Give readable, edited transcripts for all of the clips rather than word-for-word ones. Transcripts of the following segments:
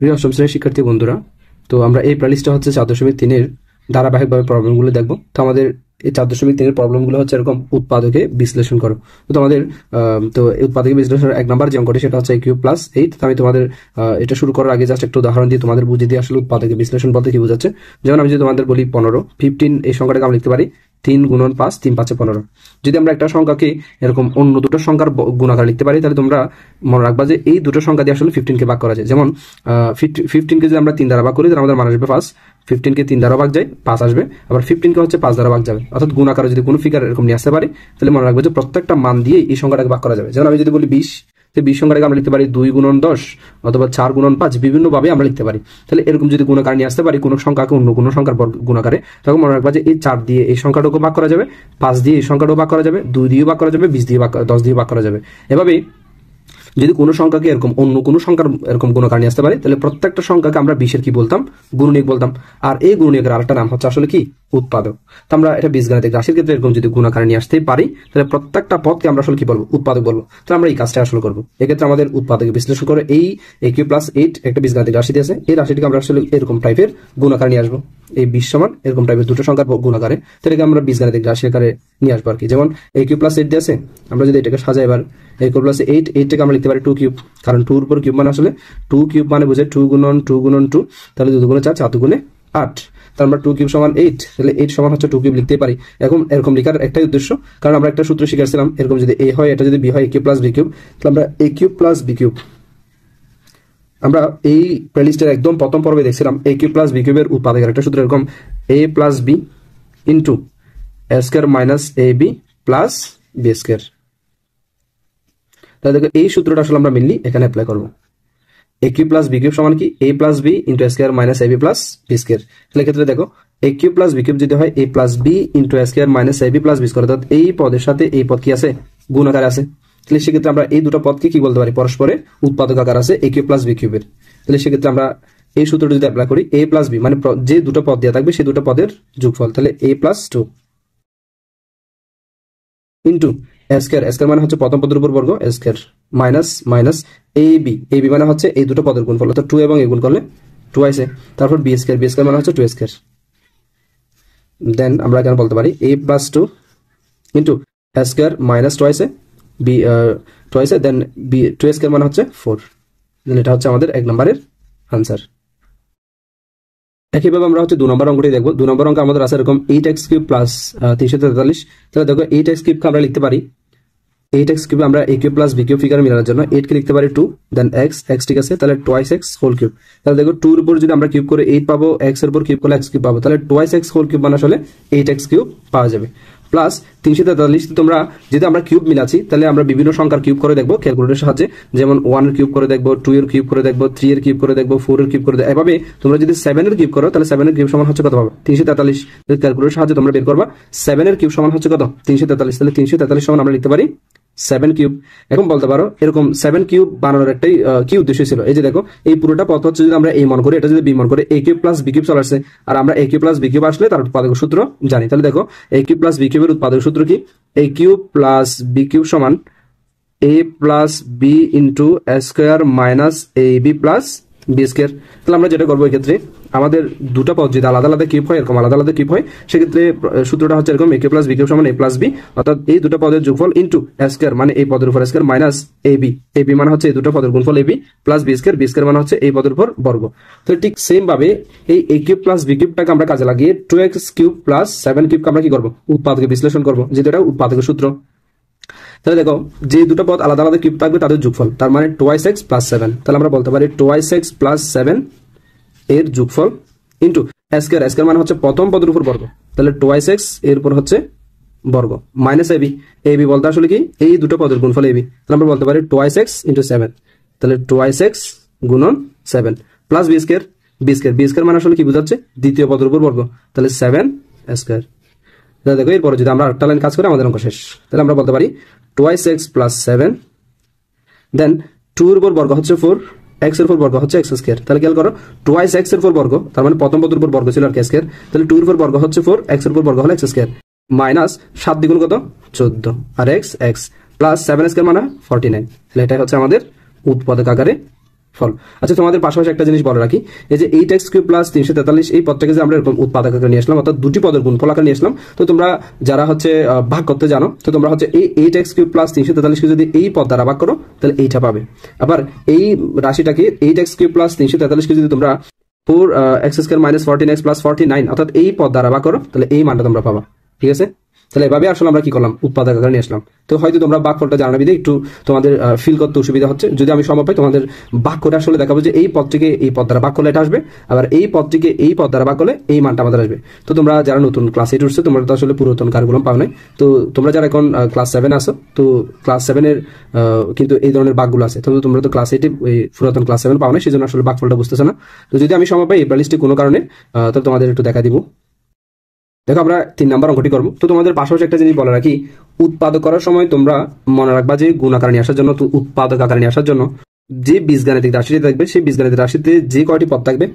প্রিয় অষ্টম শ্রেণীর শিক্ষার্থী বন্ধুরা, তো আমরা এই প্লেলিস্টটা হচ্ছে 4.3 ধারাবাহিকভাবে প্রবলেমগুলো দেখবো। তো আমাদের এই 4.3 প্রবলেমগুলো হচ্ছে এরকম উৎপাদকে বিশ্লেষণ করো। তো তোমাদের তো উৎপাদকে বিশ্লেষণের 1 নম্বর যে অঙ্কটি সেটা হচ্ছে কিউব প্লাস 8। তো আমি তোমাদের এটা শুরু করার আগে জাস্ট একটা উদাহরণ দিয়ে তোমাদের বুঝিয়ে দিয়ে আসলে উৎপাদকে বিশ্লেষণ বলতে কি বোঝাচ্ছে। যেমন আমি যদি তোমাদের বলি 15 এই সংখ্যাটাকে আমরা লিখতে পারি 3 গুণন 5, 3 5 15। যদি আমরা একটা সংখ্যাকে এরকম অন্য দুটো সংখ্যার গুণাকার লিখতে পারি, তাহলে তোমরা মনে রাখবা যে এই দুটো সংখ্যা দিয়ে আসলে 15কে ভাগ করা যায়। যেমন 15কে যদি আমরা 3 দ্বারা ভাগ করি তাহলে আমাদের মান আসবে 5। 15কে 3 দ্বারা ভাগ যায় 5 আসবে, আবার 15কে হচ্ছে 5 দ্বারা ভাগ যাবে। অর্থাৎ গুণাকারে যদি কোনো ফিগার এরকম নিয়ে আসতে পারি তাহলে মনে রাখবে যে প্রত্যেকটা মান দিয়ে এই সংখ্যাটাকে ভাগ করা যাবে। যেমন আমি যদি বলি 20, তো 20 সংখ্যাটাকে আমরা লিখতে পারি 2 গুণন 10 অথবা 4 গুণন 5, বিভিন্নভাবে আমরা লিখতে পারি। তাহলে এরকম যদি গুণাকার নিয়ে আসতে পারি কোনো সংখ্যাকে অন্য কোনো সংখ্যার গুণাকারে, তখন মনে রাখবা যে এই 4 দিয়ে এই সংখ্যাটাকে ভাগ করা যাবে, 5 দিয়ে এই সংখ্যাটাও ভাগ করা যাবে, 2 দিয়ে ভাগ করা যাবে, 20 দিয়ে 10 দিয়ে ভাগ করা যাবে। এভাবেই যদি কোনো সংখ্যাকে এরকম অন্য কোনো সংখ্যার এরকম গুণাকার নিয়ে আসতে পারি, তাহলে প্রত্যেকটা সংখ্যাকে আমরা 20-এর কি বলতাম? গুণনীয়ক বলতাম। আর এই গুণনীয়কের আরেকটা নাম হচ্ছে আসলে কি? উৎপাদক। তো আমরা এটা বীজগাণিতিক রাশির ক্ষেত্রে এরকম যদি গুণাকার নিয়ে আসতেই পারি, তাহলে প্রত্যেকটা পদকে আমরা আসলে কি বলবো? উৎপাদক বলবো। তাহলে আমরা এই কাজটা আসলে করবো। এক্ষেত্রে আমাদের উৎপাদকে বিশ্লেষণ করে এই a³ + 8 একটা বীজগাণিতিক রাশি দিয়েছে, এই রাশিটিকে আমরা আসলে এরকম টাইপের গুণাকার নিয়ে আসবো। এই 20 সমান এরকম টাইপের দুটো সংখ্যার গুণাকারে, তাহলে আমরা বীজগাণিতিক রাশি আকারে নিয়ে আসবো আর কি। যেমন a³ + 8 দিয়েছে, আমরা যদি এটাকে সাজাই এবার a³ + 8, 8টাকে আমরা লিখতে পারি 2³ কারণ 2 এর উপর কিউব মানে আসলে 2³ মানে বুঝে 2 গুণন 2 গুণন 2, তাহলে 2 গুণে 4, 4 গুণে 8। তাহলে আমরা 2³ সমান 8, তাহলে 8 সমান হচ্ছে 2³ লিখতে পারি। এখন এরকম লেখার একটাই উদ্দেশ্য, কারণ আমরা একটা সূত্র শিখেছিলাম এরকম যদি a হয় এটা যদি b হয় a³ + b³, তাহলে আমরা a³ + b³ আমরা এই প্লেলিস্টের একদম প্রথম পর্বে দেখছিলাম a³ + b³ এর উৎপাদকের একটা সূত্র এরকম a + b into a² - ab + b²। তাহলে দেখো এই সূত্রটা আসলে আমরা মেইনলি এখানে অ্যাপ্লাই করব। a³ + b³ সমান কি? a + b into a² - ab + b²। তাহলে ক্ষেত্রে দেখো a³ + b³ যদি হয় a + b into a² - ab + b², অর্থাৎ এই পদের সাথে এই পদ কি আছে? গুণাকার আছে। তাহলে সেক্ষেত্রে আমরা এই দুটো পদকে কি বলতে পারি? পরস্পরের উৎপাদক আকার আছে a³ + b³ এর। তাহলে সেক্ষেত্রে আমরা এই সূত্রটা যদি অ্যাপ্লাই করি a + b মানে যে দুটো পদ দেওয়া থাকবে সেই দুটো পদের যোগফল, তাহলে a + 2 ইনটু a² মানে হচ্ছে প্রথম পদের উপর বর্গ a² মাইনাস ab মানে হচ্ছে এই দুটো পদের গুণফল, অর্থাৎ 2 এবং a গুণ করলে 2 আসে। তারপর b² মানে হচ্ছে 2² দেন আমরা এখানে বলতে পারি a + 2 ইনটু a² - 2 আসে b 2 আসে, দেন b 2² মানে হচ্ছে 4। দেন এটা হচ্ছে আমাদের 1 নম্বরের आंसर। একইভাবে আমরা হচ্ছে 2 নম্বর অঙ্কটি দেখব। 2 নম্বর অঙ্ক আমাদের আছে এরকম 8x³ + 343। তাহলে দেখো 8x³ কে আমরা লিখতে পারি 8x³ আমরা a³ + b³ ফিগার মেলানোর জন্য 8 কে লিখতে পারি 2, দেন x ঠিক আছে, তাহলে 2x3। তাহলে দেখো 2 এর উপর যদি আমরা কিউব করে 8 পাবো, x এর উপর কিউব করলে x³ পাবো, তাহলে 2x3 মানে আসলে 8x³ পাওয়া যাবে। প্লাস 343 তোমরা যদি আমরা কিউব মিলাচ্ছি তাহলে আমরা বিভিন্ন সংখ্যার কিউব করে দেখবো ক্যালকুলেটরের সাহায্যে। যেমন 1 এর কিউব করে দেখবো, 2 এর কিউব করে দেখবো, 3 এর কিউব করে দেখবো, 4 এর কিউব করে দেখবো। এভাবে তোমরা যদি 7 এর কিউব করো তাহলে 7 এর কিউব সমান হচ্ছে কত পাবে? 343। যদি ক্যালকুলেটরের সাহায্যে তোমরা বের করবা 7 এর কিউব সমান হচ্ছে কত? 343। তাহলে 343 সমান আমরা লিখতে পারি 7³ এখন বলতে পারো এরকম 7³ বানানোর একটাই কি উদ্দেশ্য ছিল? এই যে দেখো এই পুরোটা পথ হচ্ছে যদি আমরা a মন করি, এটা যদি b মন করে a³ + b³ চলে আসছে, আর আমরা a³ + b³ আসলে তার উৎপাদক সূত্র জানি। তাহলে দেখো a³ + b³ এর উৎপাদক সূত্র কি? a³ + b³ সমান a + b into a² - ab + b²। তাহলে আমরা যেটা করবো এই ক্ষেত্রে আমাদের দুটো পদ যদি আলাদা আলাদা কিউব হয়, এরকম আলাদা আলাদা কিউব হয়, সেক্ষেত্রে সূত্রটা হচ্ছে এরকম a³ + b³ সমান a + b, অর্থাৎ এই দুটো পদের যোগফল ইনটু a² মানে এই পদের উপর a² মাইনাস ab মানে হচ্ছে এই দুটো পদের গুণফল ab + b² মানে হচ্ছে এই পদের উপর বর্গ। তো ঠিক সেম ভাবে এই a³ + b³ আমরা কাজে লাগিয়ে 2x³ + 7³ আমরা কি করবো? উৎপাদকে বিশ্লেষণ করবো, যেহেতু এটা উৎপাদকের সূত্র। তাহলে দেখো যে দুটো পদ আলাদা আলাদা কিউব থাকবে তাদের যোগফল, তার মানে 2x + 7। তাহলে আমরা বলতে পারি 2x + 7 এর যোগফল ইনটু a² মানে হচ্ছে প্রথম পদের উপর বর্গ, তাহলে 2x এর উপর হচ্ছে বর্গ মাইনাস ab বলতে আসলে কি? এই দুটো পদের গুণফল ab। তাহলে আমরা বলতে পারি 2x * 7, তাহলে 2x গুণন 7 প্লাস b² মানে আসলে কি বোঝাচ্ছে? দ্বিতীয় পদের উপর বর্গ, তাহলে 7² দেখো এরপরে যদি আমরা আরেকটা লাইন কাজ করি আমাদের অঙ্ক শেষ। তাহলে আমরা বলতে পারি 2x + 7 দেন 2 এর উপর বর্গ হচ্ছে 4, x এর উপর বর্গ হচ্ছে x²। তাহলে খেয়াল করো 2x এর উপর বর্গ, তার মানে প্রথম পদের উপর বর্গ ছিল আর k², তাহলে 2 এর উপর বর্গ হচ্ছে 4, x এর উপর বর্গ হলো x² মাইনাস 7 দ্বিগুণ কত? 14 আর x প্লাস 7² মানে 49। তাহলে এটা হচ্ছে আমাদের উৎপাদক আকারে ফল। আচ্ছা, তোমাদের পাশাপাশি একটা জিনিস বলে রাখি, এই যে 8x³ প্লাস 343 এই পদটাকে যে আমরা এরকম উৎপাদক আকারে নিয়ে আসলাম, অর্থাৎ দুটি পদের গুণফল আকারে নিয়ে আসলাম। তো তোমরা যারা হচ্ছে ভাগ করতে জানো, তো তোমরা হচ্ছে এই 8x³ প্লাস 343 কে যদি এই পদ দ্বারা ভাগ করো তাহলে এইটা পাবে। আবার এই রাশিটাকে 8x³ প্লাস 343 কে যদি তোমরা 4x² মাইনাস 14x প্লাস 49 অর্থাৎ এই পদ দ্বারা ভাগ করো তাহলে এই মানটা তোমরা পাবা। ঠিক আছে, তাহলে এভাবে আসলে আমরা কি করলাম, উৎপাদক আকারে নিয়ে আসলাম। তো হয়তো তোমরা ভাগফলটা জানাবি দিয়ে একটু তোমাদের ফিল করতে অসুবিধা হচ্ছে। যদি আমি সম্ভব পাই তোমাদের ভাগ করে আসলে দেখাবো যে এই পদটিকে এই পদ দ্বারা ভাগ করলে এটা আসবে, আবার এই পদটিকে এই পদ দ্বারা ভাগ করলে এই মানটা আমাদের আসবে। তো তোমরা যারা নতুন ক্লাস 8 উঠছে তোমরা তো আসলে পুরাতন কারগুলো পাও নাই। তো তোমরা যারা এখন ক্লাস 7 আসো, তো ক্লাস 7 এর কিন্তু এই ধরনের ভাগগুলো আছে। তো তোমরা তো ক্লাস 8 এই পুরাতন ক্লাস 7 পাও নাই, সেজন্য আসলে ভাগফলটা বুঝতেছে না। তো যদি আমি সম্ভব পাই এই প্লেলিস্টে কোনো কারণে তো তোমাদের একটু দেখা দিব। দেখো আমরা 3 নাম্বার অঙ্কটি করবো। তো তোমাদের পাশাপাশি একটা জিনিস বলে রাখি, উৎপাদক করার সময় তোমরা মনে রাখবা যে গুণ আকারে নিয়ে আসার জন্য, তো উৎপাদক আকারে নিয়ে আসার জন্য যে বীজগাণিতিক রাশিটি থাকবে সেই বীজগাণিতিক রাশিতে যে কয়টি পদ থাকবে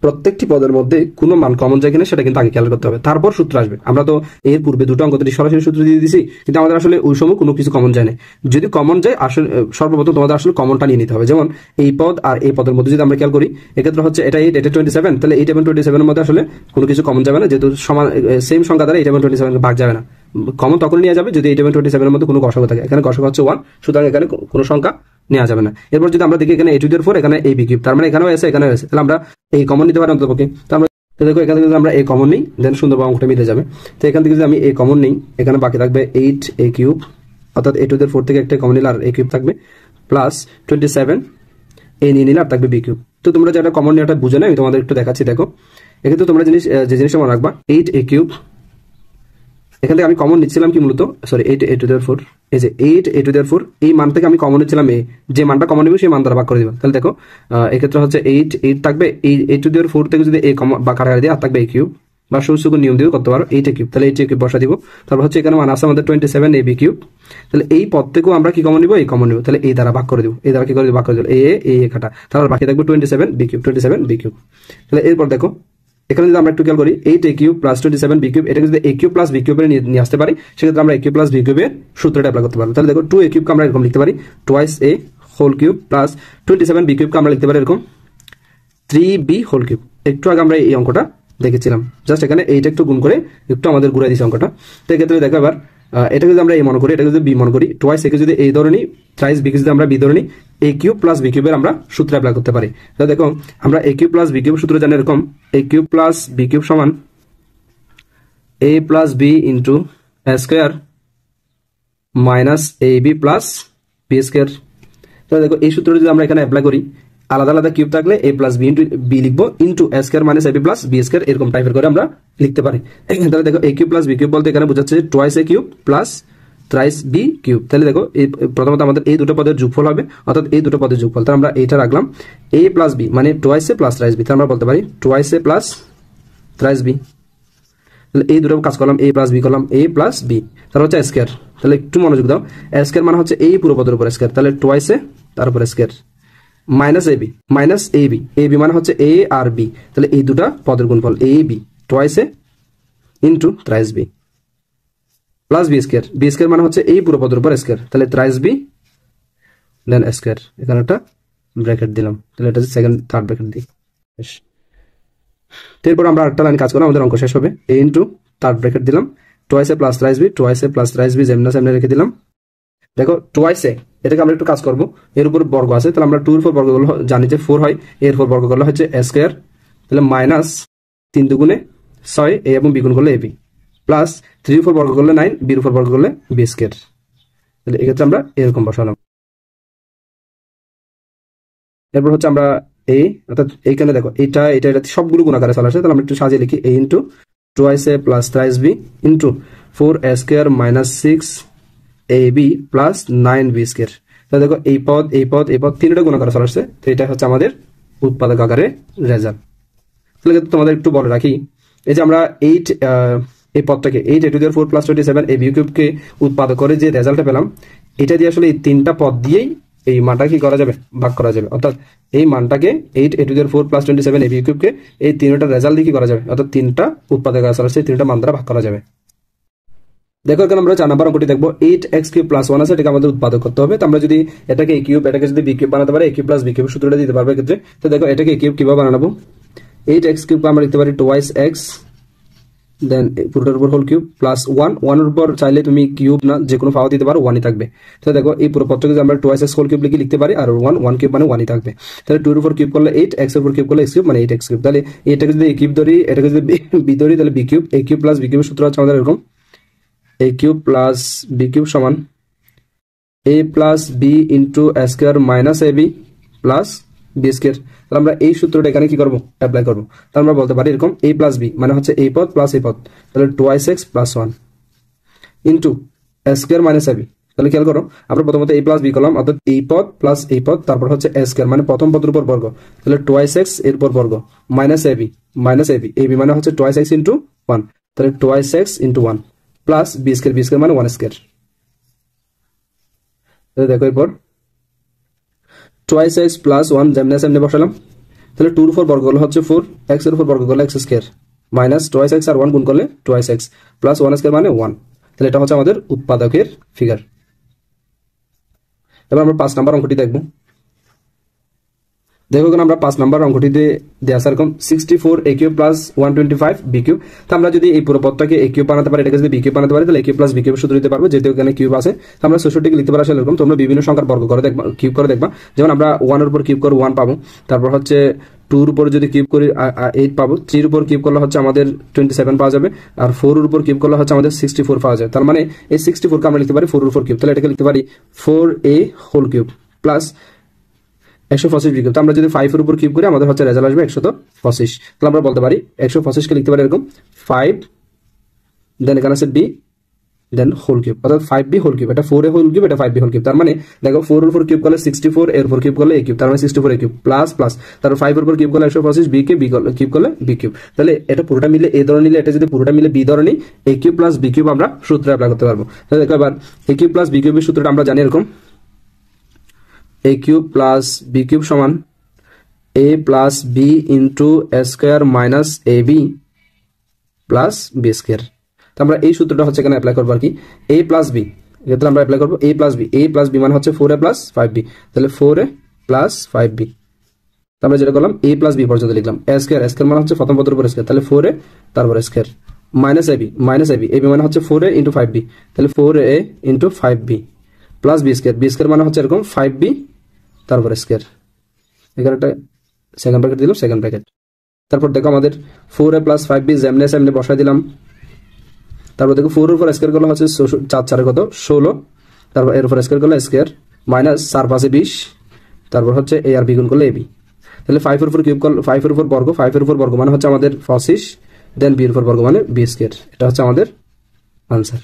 প্রত্যেকটি পদের মধ্যে কোনো মান কমন যায় কিনা সেটা কিন্তু আগে খেয়াল করতে হবে, তারপর সূত্র আসবে। আমরা তো এর পূর্বে দুটো অঙ্কটি সরাসরি সূত্র দিয়ে দিয়েছি, কিন্তু আমাদের আসলে ওই সময় কোনো কিছু কমন যায় না। যদি কমন যায় আসলে সর্বপ্রথম তোমাদের আসলে কমনটা নিয়ে নিতে হবে। যেমন এই পদ আর এই পদের মধ্যে যদি আমরা খেয়াল করি, এক্ষেত্রে হচ্ছে এটা 8 এটা 27, তাহলে 8 এবং 27 এর মধ্যে আসলে কোনো কিছু কমন যাবে না, যেহেতু সমান সেম সংখ্যা দ্বারা 8 এবং 27 ভাগ যাবে না। কমন তখন নিয়ে যাবে যদি 8 এবং 27 এর মধ্যে কোনো গসাগু থাকে। এখানে গসাগু হচ্ছে 1, সুতরাং এখানে কোনো সংখ্যা নেওয়া যাবে না। এরপর যদি আমরা দেখি এখানে a⁴ এখানে ab³, তার মানে এখানেও আছে এখানেও আছে, তাহলে আমরা এই কমন নিতে পারি অন্ততপক্ষে। তো আমরা দেখো এখান থেকে যদি আমরা এই কমন নিই দেন সুন্দরভাবে অঙ্কটা মিলে যাবে। তো এখান থেকে যদি আমি এই কমন নিই, এখানে বাকি থাকবে 8a³ অর্থাৎ a⁴ থেকে একটা কমন নিলে আর a³ থাকবে, প্লাস 27 a নিয়ে নিলে আর থাকবে b³। তো তোমরা যারা কমন নেওয়াটা বুঝে না, আমি তোমাদের একটু দেখাচ্ছি। দেখো এক্ষেত্রে তোমরা যে জিনিসটা মনে রাখবা, 8a³ এখান থেকে আমি কমন নিচ্ছিলাম কি মূলত, সরি 8a⁴, এই যে 8a⁴ এই মান থেকে আমি কমন নিচ্ছিলাম যে মানটা কমন নিব সেই মান দ্বারা ভাগ করে দিব। তাহলে দেখো এক্ষেত্রে হচ্ছে 8 থাকবে, এই a⁴ থেকে যদি এই বা কাটাকাটি দিয়ে আর থাকবে a³ বা সূচক নিয়ম দিয়ে করতে পারো 8a³, তাহলে 8a³ বসা দিব। তারপর হচ্ছে এখানে মান আছে আমাদের 27 ab³, তাহলে এই পদ থেকেও আমরা কি কমন নিব, এই কমন নিব, তাহলে এই দ্বারা ভাগ করে দিব, এই দ্বারা কি করে ভাগ করে দিব এ কাটা, তারপর বাকি থাকবে 27 b³। তাহলে এরপর দেখো এখানে যদি আমরা একটু খেয়াল করি 8a³ প্লাস 27b³ এটা যদি a³ প্লাস b³ এর নিয়ে আসতে পারি, সেক্ষেত্রে আমরা a³ প্লাস b³ এর সূত্রটা অ্যাপ্লাই করতে পারবো। তাহলে দেখো 2a³ কে আমরা এরকম লিখতে পারি twice a whole cube plus 27b³ কে আমরা লিখতে পারি এরকম 3b⁴। একটু আগে আমরা এই অঙ্কটা দেখেছিলাম, জাস্ট এখানে এইটা একটু গুণ করে একটু আমাদের ঘুরাই দিয়েছি অঙ্কটা। তো এক্ষেত্রে দেখো এবার এটা যদি আমরা a মনে করি, এটা যদি b মনে করি, twice a কে যদি এই ধরে নিই, thrice b কে যদি আমরা b ধরে নিই, a³ প্লাস b³ এর আমরা সূত্র অ্যাপ্লাই করতে পারি। তাহলে দেখো আমরা a³ প্লাস b³ সূত্র জানি এরকম a³ প্লাস b³ সমান a plus b into a square minus ab plus b square. তাহলে দেখো এই সূত্রটা যদি আমরা এখানে অ্যাপ্লাই করি, আলাদা আলাদা কিউব থাকলে a plus b into b লিখবো, into a square minus ab plus b square এরকম টাইপের করে আমরা লিখতে পারি। তাহলে দেখো a³ প্লাস b³ বলতে এখানে বোঝাচ্ছে twice a³ plus thrice b³। তাহলে দেখো প্রথমত আমাদের এই দুটো পদের যোগফল হবে, অর্থাৎ এই দুটো পদের যোগফল। তাহলে আমরা এইটা রাখলাম a প্লাস b মানে twice a plus thrice b, তাহলে আমরা বলতে পারি twice a plus thrice b। তাহলে এই দুটো কাজ করলাম, a প্লাস b করলাম a প্লাস b, তার হচ্ছে স্কয়ার। তাহলে একটু মনোযোগ দাও, স্কয়ার মানে হচ্ছে এই পুরো পদের উপর স্কয়ার, তাহলে twice a তার উপর স্কয়ার মাইনাস ab মানে হচ্ছে a আর b, তাহলে এই দুটা পদের গুণফল a b twice a into thrice b plus b square মানে হচ্ছে এই পুরো পদের উপর স্কয়ার, তাহলে thrice b দেন স্কয়ার, এখানে একটা ব্র্যাকেট দিলাম, তাহলে এটা সেকেন্ড থার্ড ব্র্যাকেট দিই। এরপর আমরা আরেকটা লাইন কাজ করলাম, আমাদের অঙ্ক শেষ হবে। a ইন্টু থার্ড ব্র্যাকেট দিলাম twice a plus thrice b যেমন সামনে রেখে দিলাম। দেখো twice a এটাকে আমরা একটু কাজ করবো, এর উপর বর্গ আছে, তাহলে আমরা 2 এর উপর বর্গ করলে জানি যে 4 হয়, এর উপর বর্গ করলে হচ্ছে a স্কয়ার, তাহলে মাইনাস 3 দুগুণে 6 a এবং b গুণ করলে ab প্লাস 3 এর উপর বর্গ করলে 9, b এর উপর বর্গ করলে b স্কয়ার। তাহলে এক্ষেত্রে আমরা এরকম বসালাম। এরপর হচ্ছে আমরা a অর্থাৎ এইখানে দেখো এটা সবগুলো গুণ আকারে চলে আসে, তাহলে আমরা একটু সাজিয়ে লিখি a into twice a plus thrice b into 4a square minus 6ab plus 9b square. তাহলে দেখো এই পদ তিনটা গুণ আকারে চলে আসছে, তো এটা হচ্ছে আমাদের উৎপাদক আকারে রেজাল্ট। তাহলে তোমাদের একটু বলে রাখি, এই যে আমরা এই পদটাকে 8a⁴ প্লাস 27 ab³ কে উৎপাদক করে যে রেজাল্টটা পেলাম, এটা দিয়ে আসলে এই তিনটা পদ দিয়েই এই মানটা কি করা যাবে, ভাগ করা যাবে। অর্থাৎ এই মানটাকে 8a⁴ প্লাস 27 ab³ কে এই তিনটা রেজাল্ট দিয়ে কি করা যাবে, অর্থাৎ তিনটা উৎপাদক আকারে চলে আসছে, তিনটা মান দ্বারা ভাগ করা যাবে। দেখো এখানে আমরা 4 নম্বর অঙ্কটি দেখবো 8x³ + 1 আছে, এটাকে আমাদের উৎপাদক করতে হবে। তো আমরা যদি এটাকে a কিউব, এটাকে যদি b কিউব বানাতে পারি, a কিউব + b কিউব সূত্রটা দিতে পারবে ক্ষেত্রে। তো দেখো এটাকে a কিউব কিভাবে বানাবো, 8x³ আমরা লিখতে পারি টুয়াইস x, দেন পুরোটার উপর হোল কিউব প্লাস 1, 1 এর উপর চাইলে তুমি কিউব না যে কোনো পাওয়া দিতে পারো, 1ই থাকবে। তো দেখো এই পুরো পদটাকে যদি আমরা টুয়াইস x হোল কিউব লিখতে পারি, আর 1 কিউব মানে 1ই থাকবে। তাহলে 2 এর উপর কিউব করলে 8, x এর উপর কিউব করলে x কিউব মানে 8x³। তাহলে এটাকে যদি a কিউব ধরি, এটাকে যদি b ধরি, তাহলে b cube, a cube + b কিউবের সূত্র হচ্ছে আমাদের এরকম, a কিউব + b কিউব সমান a + b * a² - ab + b²। তাহলে আমরা এই সূত্রটা এখানে কি করব, অ্যাপ্লাই করব। তাহলে আমরা বলতে পারি এরকম a + b মানে হচ্ছে এই পদ প্লাস এই পদ, তাহলে twice x + 1 into a² - ab। তাহলে খেয়াল করো, আমরা প্রথমত a + b করলাম, অর্থাৎ এই পদ প্লাস এই পদ, তারপর হচ্ছে a² মানে প্রথম পদের উপর বর্গ, তাহলে টুয়াইস x এর উপর বর্গ মাইনাস ab, ab মানে হচ্ছে টুয়াইস x * 1, তাহলে টুয়াইস x * 1 প্লাস b² মানে 1²। দেখো এরপর টুয়াইস x + 1 যেমনি বসালাম, তাহলে 2 এর উপর বর্গ করলে হচ্ছে 4, x এর উপর বর্গ করলে x² মাইনাস টুয়াইস x আর 1 গুণ করলে টুয়াইস x প্লাস 1² মানে 1। তাহলে এটা হচ্ছে আমাদের উৎপাদকের ফিগার। এবার আমরা 5 নম্বর অঙ্কটি দেখব। দেখো এখানে আমরা 5 নম্বর অঙ্কটিতে দেয়া আছে এরকম 64a³ + 125b³। তো আমরা যদি এই পুরো পদটাকে a³ বানাতে পারি, এটাকে যদি b³ বানাতে পারি, তাহলে a³ + b³ সূত্র দিতে পারবো, যেহেতু এখানে কিউব আছে। তো আমরা 66কে লিখতে পারি আসলে এরকম। তোমরা বিভিন্ন সংখ্যার বর্গ করে দেখবা, কিউব করে দেখবা। যেমন আমরা 1 এর উপর কিউব করে 1 পাবো, তারপর হচ্ছে 2 এর উপর যদি কিউব করি 8 পাবো, 3 এর উপর কিউব করলে হচ্ছে আমাদের 27 পাওয়া যাবে, আর 4 এর উপর কিউব করলে হচ্ছে আমাদের 64 পাওয়া যাবে। তার মানে এই 64 কে আমরা লিখতে পারি 4 এর উপর কিউব, তাহলে এটাকে লিখতে পারি 4a whole cube plus 125b³। তো আমরা যদি 5 এর উপর কিউব করি, আমাদের হচ্ছে রেজাল্ট আসবে 125। তাহলে আমরা বলতে পারি 125 কে লিখতে পারি এরকম 5, দেন এখানে আছে b, দেন হোল কিউব, অর্থাৎ 5b হোল কিউব। এটা 4a হোল কিউব, এটা 5b হোল কিউব। তার মানে দেখো 4 এর উপর কিউব করলে 64, এর উপর কিউব করলে a কিউব, তার মানে 64a³ প্লাস প্লাস, তারপর 5 এর উপর কিউব করলে 125, b কে কিউব করলে b³। তাহলে এটা পুরোটা মিলে a ধরে নিলে, এটা যদি পুরোটা মিলে b ধরে নিই, a³ + b³ আমরা সূত্র অ্যাপ্লাই করতে পারবো। তাহলে দেখো এবার a³ + b³ এর সূত্রটা আমরা জানি এরকম, a³ + b³ সমান a + b * a² - ab + b²। তো আমরা এই সূত্রটা হচ্ছে এখানে অ্যাপ্লাই করবো আর কি, a + b, এক্ষেত্রে আমরা অ্যাপ্লাই করবো a + b, a + b মানে হচ্ছে 4a + 5b, তাহলে 4a + 5b। তো আমরা যেটা করলাম a + b পর্যন্ত লিখলাম, a² মানে হচ্ছে প্রথম পদের উপর স্কয়ার, তাহলে 4a তারপর স্কয়ার মাইনাস ab, ab মানে হচ্ছে 4a * 5b, তাহলে 4a * 5b প্লাস b² মানে হচ্ছে এরকম 5b তারপর স্কয়ার, এখানে একটা সেকেন্ড ব্র্যাকেট দিলাম, সেকেন্ড ব্র্যাকেট। তারপর দেখো আমাদের 4a + 5b যেমনি বসাই দিলাম। তারপর দেখো 4 এর উপর স্কয়ার করলে হচ্ছে 4 4 কত 16, তারপর এর উপর স্কয়ার করলে স্কয়ার মাইনাস 4 5 20, তারপর হচ্ছে a আর b গুণ করলে ab। তাহলে 5 এর উপর কিউব করলে 5 এর উপর বর্গ, 5 এর উপর বর্গ মানে হচ্ছে আমাদের 25, দেন b এর উপর বর্গ মানে b²। এটা হচ্ছে আমাদের আনসার।